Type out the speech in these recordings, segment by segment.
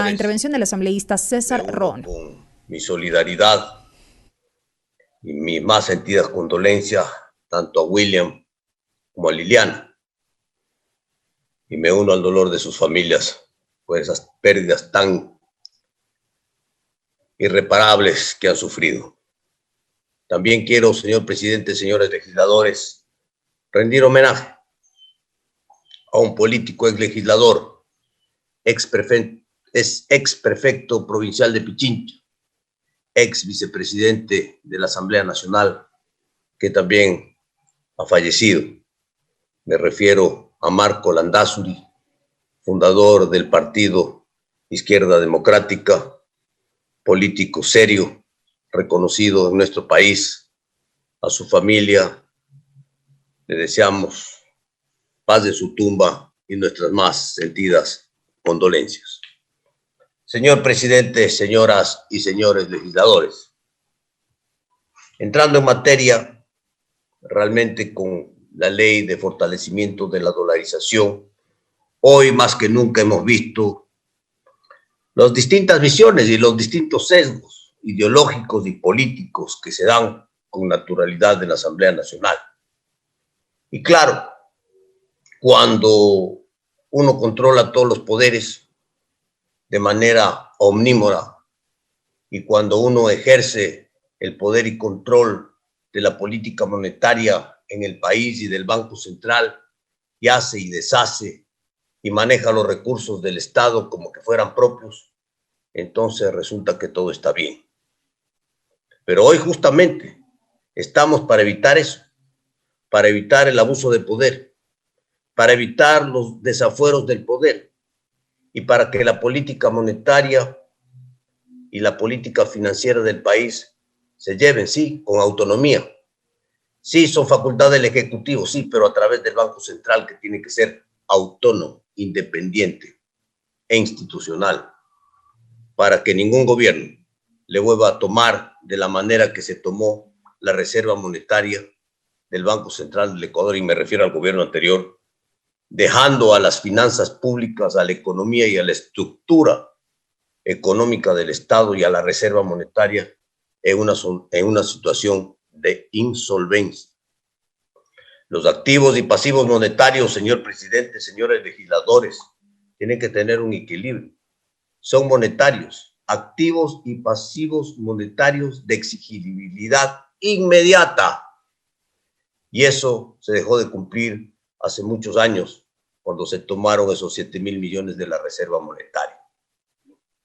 la intervención del asambleísta César Ron. Con mi solidaridad y mis más sentidas condolencias tanto a William como a Liliana, y me uno al dolor de sus familias por esas pérdidas tan irreparables que han sufrido. También quiero, señor presidente, señores legisladores, rendir homenaje a un político ex legislador, ex prefecto provincial de Pichincha, ex vicepresidente de la Asamblea Nacional, que también ha fallecido. Me refiero a Marco Landázuri, fundador del partido Izquierda Democrática, político serio, reconocido en nuestro país. A su familia le deseamos paz de su tumba y nuestras más sentidas condolencias. Señor presidente, señoras y señores legisladores, entrando en materia, realmente con la ley de fortalecimiento de la dolarización, hoy más que nunca hemos visto las distintas visiones y los distintos sesgos ideológicos y políticos que se dan con naturalidad en la Asamblea Nacional. Y claro, cuando uno controla todos los poderes de manera omnímora y cuando uno ejerce el poder y control de la política monetaria en el país y del Banco Central y hace y deshace y maneja los recursos del Estado como que fueran propios, entonces resulta que todo está bien. Pero hoy justamente estamos para evitar eso, para evitar el abuso de poder, para evitar los desafueros del poder y para que la política monetaria y la política financiera del país se lleven, sí, con autonomía. Sí, son facultad del Ejecutivo, sí, pero a través del Banco Central, que tiene que ser autónomo, independiente e institucional, para que ningún gobierno le vuelva a tomar de la manera que se tomó la reserva monetaria del Banco Central del Ecuador, y me refiero al gobierno anterior, dejando a las finanzas públicas, a la economía y a la estructura económica del Estado y a la reserva monetaria en una situación de insolvencia. Los activos y pasivos monetarios, señor presidente, señores legisladores, tienen que tener un equilibrio. Son monetarios, activos y pasivos monetarios de exigibilidad inmediata. Y eso se dejó de cumplir hace muchos años, cuando se tomaron esos 7,000 millones de la reserva monetaria.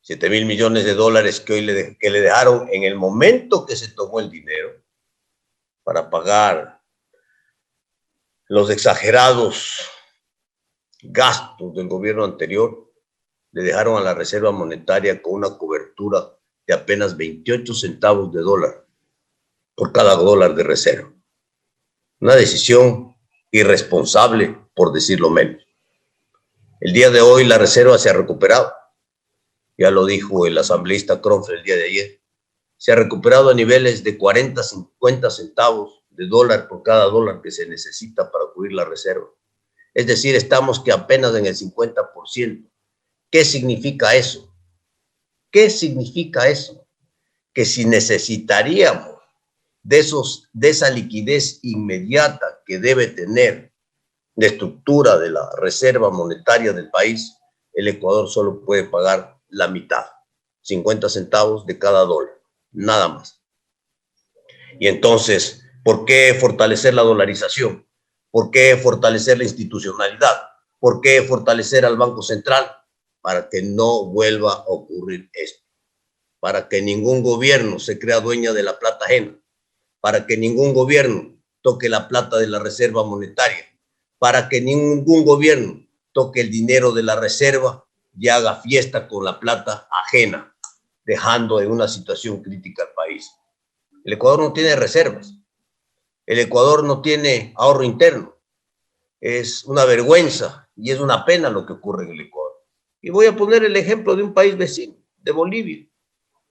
7,000 millones de dólares que hoy le dejaron en el momento que se tomó el dinero para pagar los exagerados gastos del gobierno anterior, le dejaron a la reserva monetaria con una cobertura de apenas 28 centavos de dólar por cada dólar de reserva. Una decisión irresponsable, por decirlo menos. El día de hoy la reserva se ha recuperado. Ya lo dijo el asambleísta Cronfeld el día de ayer. Se ha recuperado a niveles de 40, 50 centavos de dólar por cada dólar que se necesita para cubrir la reserva. Es decir, estamos que apenas en el 50%. ¿Qué significa eso? ¿Qué significa eso? Que si necesitaríamos de esa liquidez inmediata que debe tener la estructura de la reserva monetaria del país, el Ecuador solo puede pagar la mitad, 50 centavos de cada dólar, nada más. Y entonces, ¿por qué fortalecer la dolarización? ¿Por qué fortalecer la institucionalidad? ¿Por qué fortalecer al Banco Central? Para que no vuelva a ocurrir esto, para que ningún gobierno se crea dueña de la plata ajena, para que ningún gobierno toque la plata de la reserva monetaria, para que ningún gobierno toque el dinero de la reserva y haga fiesta con la plata ajena, dejando en una situación crítica al país. El Ecuador no tiene reservas, el Ecuador no tiene ahorro interno. Es una vergüenza y es una pena lo que ocurre en el Ecuador. Y voy a poner el ejemplo de un país vecino, de Bolivia,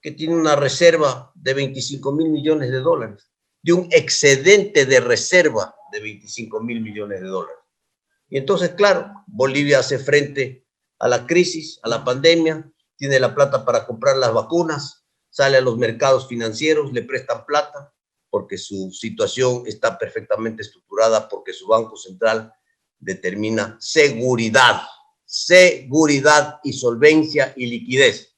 que tiene una reserva de 25,000 millones de dólares, de un excedente de reserva de 25,000 millones de dólares. Y entonces, claro, Bolivia hace frente a la crisis, a la pandemia, tiene la plata para comprar las vacunas, sale a los mercados financieros, le prestan plata, porque su situación está perfectamente estructurada, porque su Banco Central determina seguridad y solvencia y liquidez.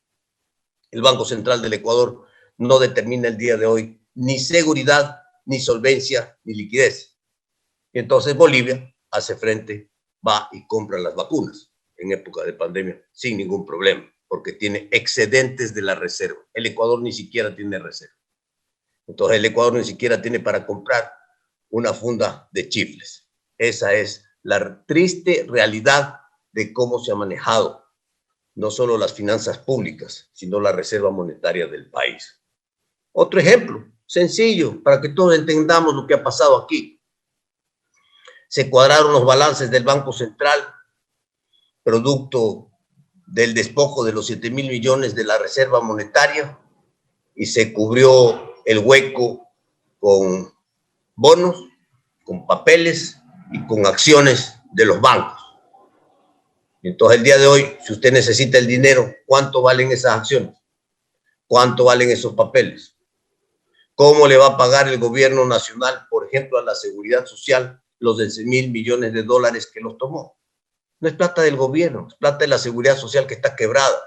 El Banco Central del Ecuador no determina el día de hoy ni seguridad, ni solvencia, ni liquidez. Y entonces Bolivia hace frente, va y compra las vacunas en época de pandemia sin ningún problema, porque tiene excedentes de la reserva. El Ecuador ni siquiera tiene reserva. Entonces el Ecuador ni siquiera tiene para comprar una funda de chifles. Esa es la triste realidad de cómo se ha manejado no solo las finanzas públicas, sino la reserva monetaria del país. Otro ejemplo, sencillo, para que todos entendamos lo que ha pasado aquí. Se cuadraron los balances del Banco Central, producto del despojo de los 7,000 millones de la reserva monetaria, y se cubrió el hueco con bonos, con papeles y con acciones de los bancos. Entonces, el día de hoy, si usted necesita el dinero, ¿cuánto valen esas acciones? ¿Cuánto valen esos papeles? ¿Cómo le va a pagar el gobierno nacional, por ejemplo, a la Seguridad Social los 11,000 millones de dólares que los tomó? No es plata del gobierno, es plata de la Seguridad Social que está quebrada.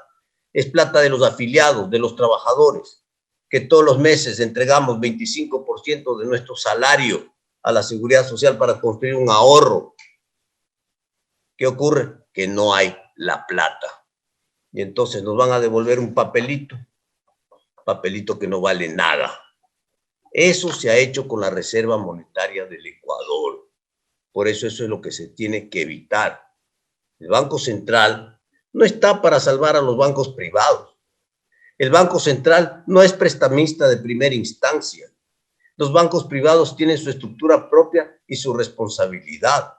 Es plata de los afiliados, de los trabajadores, que todos los meses entregamos 25% de nuestro salario a la Seguridad Social para construir un ahorro. ¿Qué ocurre? Que no hay la plata. Y entonces nos van a devolver un papelito que no vale nada. Eso se ha hecho con la Reserva Monetaria del Ecuador. Por eso es lo que se tiene que evitar. El Banco Central no está para salvar a los bancos privados. El Banco Central no es prestamista de primera instancia. Los bancos privados tienen su estructura propia y su responsabilidad.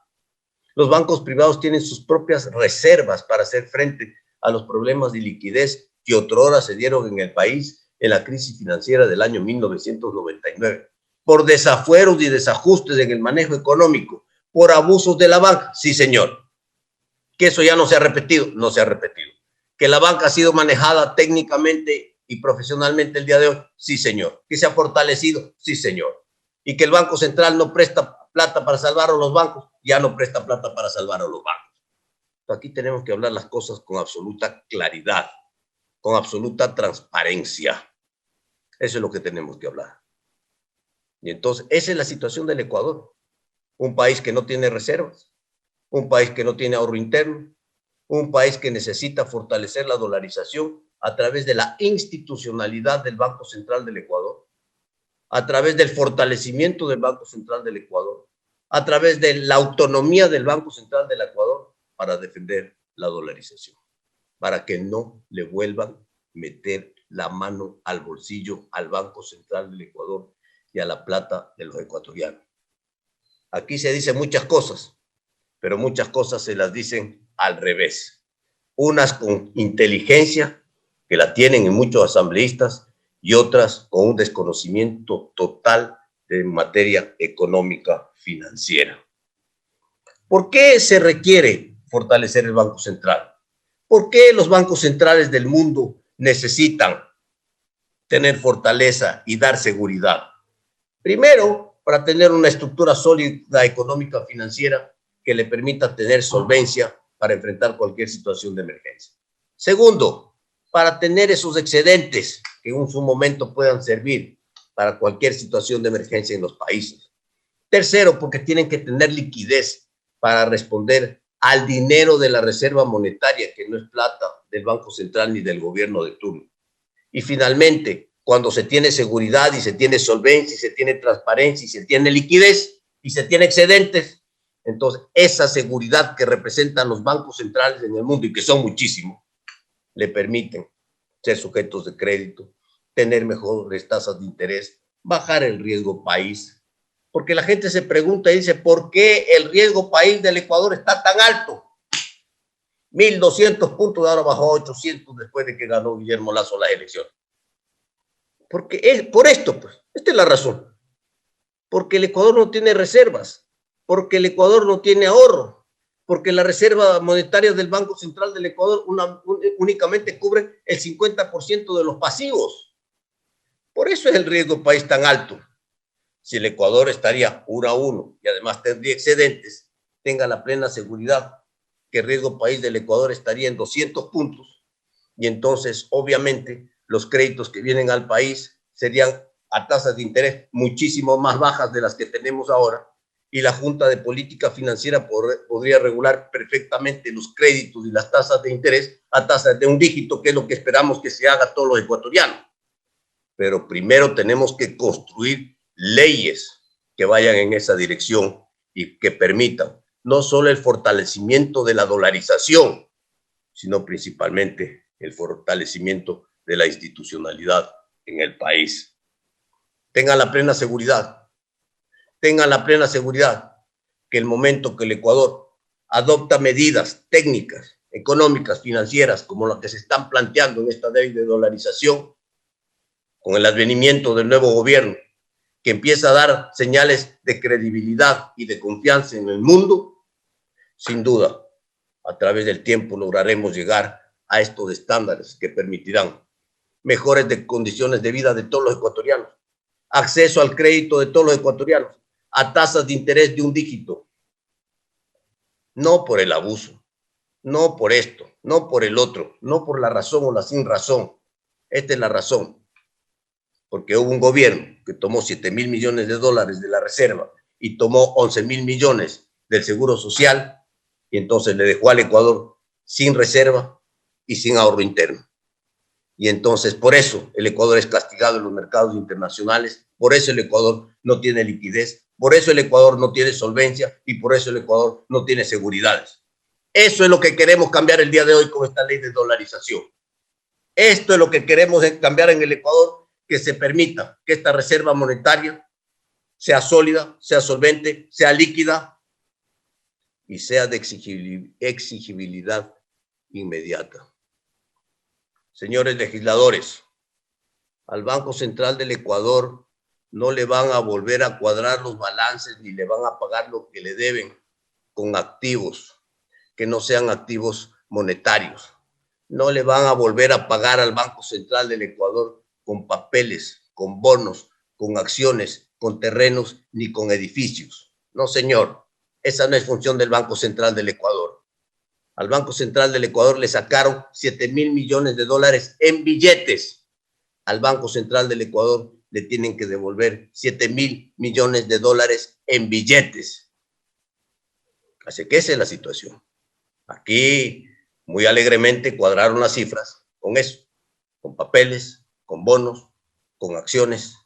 Los bancos privados tienen sus propias reservas para hacer frente a los problemas de liquidez que otrora se dieron en el país en la crisis financiera del año 1999. Por desafueros y desajustes en el manejo económico, por abusos de la banca, sí señor. Que eso ya no se ha repetido, no se ha repetido. Que la banca ha sido manejada técnicamente y profesionalmente el día de hoy, sí señor. Que se ha fortalecido, sí señor. Y que el Banco Central no presta plata para salvar a los bancos, ya no presta plata para salvar a los bancos. Aquí tenemos que hablar las cosas con absoluta claridad, con absoluta transparencia. Eso es lo que tenemos que hablar. Y entonces, esa es la situación del Ecuador. Un país que no tiene reservas, un país que no tiene ahorro interno, un país que necesita fortalecer la dolarización a través de la institucionalidad del Banco Central del Ecuador, a través del fortalecimiento del Banco Central del Ecuador, a través de la autonomía del Banco Central del Ecuador para defender la dolarización, para que no le vuelvan a meter la mano al bolsillo al Banco Central del Ecuador y a la plata de los ecuatorianos. Aquí se dicen muchas cosas, pero muchas cosas se las dicen al revés. Unas con inteligencia, que la tienen en muchos asambleístas, y otras con un desconocimiento total de materia económica financiera. ¿Por qué se requiere fortalecer el Banco Central? ¿Por qué los bancos centrales del mundo necesitan tener fortaleza y dar seguridad? Primero, para tener una estructura sólida económica financiera que le permita tener solvencia para enfrentar cualquier situación de emergencia. Segundo, para tener esos excedentes que en su momento puedan servir para cualquier situación de emergencia en los países. Tercero, porque tienen que tener liquidez para responder al dinero de la reserva monetaria, que no es plata del Banco Central ni del gobierno de turno. Y finalmente, cuando se tiene seguridad y se tiene solvencia y se tiene transparencia y se tiene liquidez y se tiene excedentes, entonces esa seguridad que representan los bancos centrales en el mundo, y que son muchísimos, le permiten ser sujetos de crédito, tener mejores tasas de interés, bajar el riesgo país. Porque la gente se pregunta y dice, ¿por qué el riesgo país del Ecuador está tan alto? 1,200 puntos, ahora bajó a 800 después de que ganó Guillermo Lasso las elecciones. Porque es por esto, pues, esta es la razón. Porque el Ecuador no tiene reservas, porque el Ecuador no tiene ahorro, porque la reserva monetaria del Banco Central del Ecuador únicamente cubre el 50% de los pasivos. Por eso es el riesgo país tan alto. Si el Ecuador estaría 1-1 y además tendría excedentes, tenga la plena seguridad que el riesgo país del Ecuador estaría en 200 puntos. Y entonces, obviamente, los créditos que vienen al país serían a tasas de interés muchísimo más bajas de las que tenemos ahora, y la Junta de Política Financiera podría regular perfectamente los créditos y las tasas de interés a tasas de un dígito, que es lo que esperamos que se haga a todos los ecuatorianos. Pero primero tenemos que construir leyes que vayan en esa dirección y que permitan no solo el fortalecimiento de la dolarización, sino principalmente el fortalecimiento de la institucionalidad en el país. Tengan la plena seguridad que el momento que el Ecuador adopta medidas técnicas, económicas, financieras, como las que se están planteando en esta ley de dolarización, con el advenimiento del nuevo gobierno, que empieza a dar señales de credibilidad y de confianza en el mundo, sin duda, a través del tiempo lograremos llegar a estos estándares que permitirán mejores condiciones de vida de todos los ecuatorianos, acceso al crédito de todos los ecuatorianos, a tasas de interés de un dígito, no por el abuso, no por esto, no por el otro, no por la razón o la sin razón. Esta es la razón. Porque hubo un gobierno que tomó 7.000 millones de dólares de la reserva y tomó 11.000 millones del Seguro Social, y entonces le dejó al Ecuador sin reserva y sin ahorro interno. Y entonces por eso el Ecuador es castigado en los mercados internacionales, por eso el Ecuador no tiene liquidez, por eso el Ecuador no tiene solvencia y por eso el Ecuador no tiene seguridades. Eso es lo que queremos cambiar el día de hoy con esta ley de dolarización. Esto es lo que queremos cambiar en el Ecuador, que se permita que esta reserva monetaria sea sólida, sea solvente, sea líquida y sea de exigibilidad inmediata. Señores legisladores, al Banco Central del Ecuador no le van a volver a cuadrar los balances ni le van a pagar lo que le deben con activos que no sean activos monetarios. No le van a volver a pagar al Banco Central del Ecuador con papeles, con bonos, con acciones, con terrenos, ni con edificios. No, señor, esa no es función del Banco Central del Ecuador. Al Banco Central del Ecuador le sacaron 7.000 millones de dólares en billetes. Al Banco Central del Ecuador le tienen que devolver 7.000 millones de dólares en billetes. Así que esa es la situación. Aquí, muy alegremente, cuadraron las cifras con eso, con papeles, con bonos, con acciones,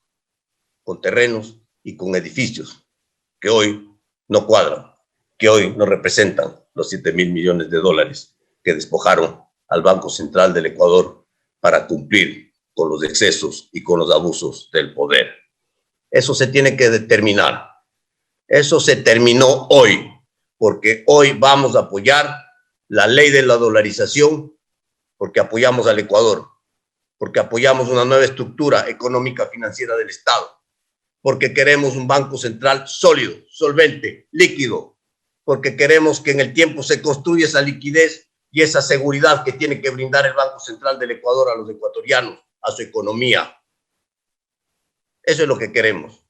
con terrenos y con edificios que hoy no cuadran, que hoy no representan los 7.000 millones de dólares que despojaron al Banco Central del Ecuador para cumplir con los excesos y con los abusos del poder. Eso se tiene que determinar. Eso se terminó hoy, porque hoy vamos a apoyar la ley de la dolarización, porque apoyamos al Ecuador, porque apoyamos una nueva estructura económica financiera del Estado, porque queremos un banco central sólido, solvente, líquido, porque queremos que en el tiempo se construya esa liquidez y esa seguridad que tiene que brindar el Banco Central del Ecuador a los ecuatorianos, a su economía. Eso es lo que queremos,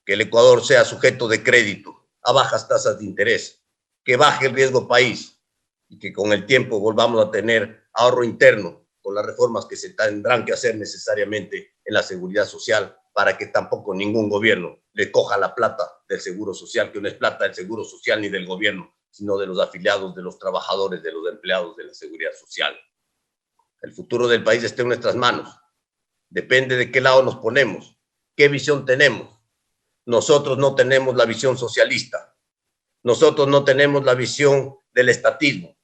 que el Ecuador sea sujeto de crédito a bajas tasas de interés, que baje el riesgo país y que con el tiempo volvamos a tener ahorro interno con las reformas que se tendrán que hacer necesariamente en la seguridad social, para que tampoco ningún gobierno le coja la plata del Seguro Social, que no es plata del Seguro Social ni del gobierno, sino de los afiliados, de los trabajadores, de los empleados de la seguridad social. El futuro del país está en nuestras manos. Depende de qué lado nos ponemos, qué visión tenemos. Nosotros no tenemos la visión socialista. Nosotros no tenemos la visión del estatismo.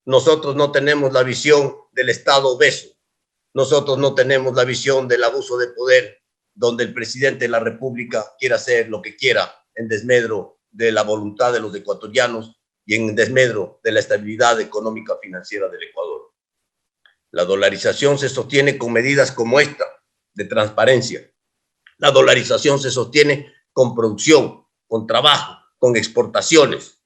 Nosotros no tenemos la visión del Estado obeso. Nosotros no tenemos la visión del abuso de poder, donde el presidente de la República quiera hacer lo que quiera en desmedro de la voluntad de los ecuatorianos y en desmedro de la estabilidad económica financiera del Ecuador. La dolarización se sostiene con medidas como esta, de transparencia. La dolarización se sostiene con producción, con trabajo, con exportaciones.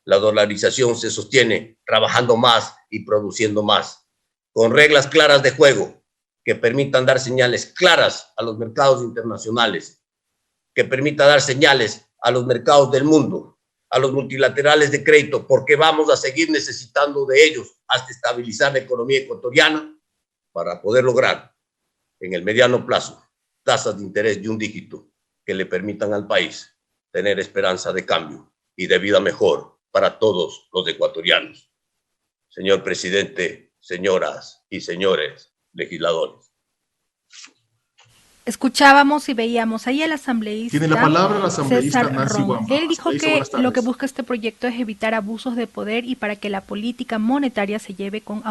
La dolarización se sostiene trabajando más y produciendo más, con reglas claras de juego que permitan dar señales claras a los mercados internacionales, que permita dar señales a los mercados del mundo, a los multilaterales de crédito, porque vamos a seguir necesitando de ellos hasta estabilizar la economía ecuatoriana para poder lograr en el mediano plazo tasas de interés de un dígito que le permitan al país tener esperanza de cambio y de vida mejor para todos los ecuatorianos. Señor presidente, señoras y señores legisladores. Escuchábamos y veíamos ahí al asambleísta. Tiene la palabra el asambleísta César Nancy Ron. Wamba. Él dijo que lo que busca este proyecto es evitar abusos de poder y para que la política monetaria se lleve con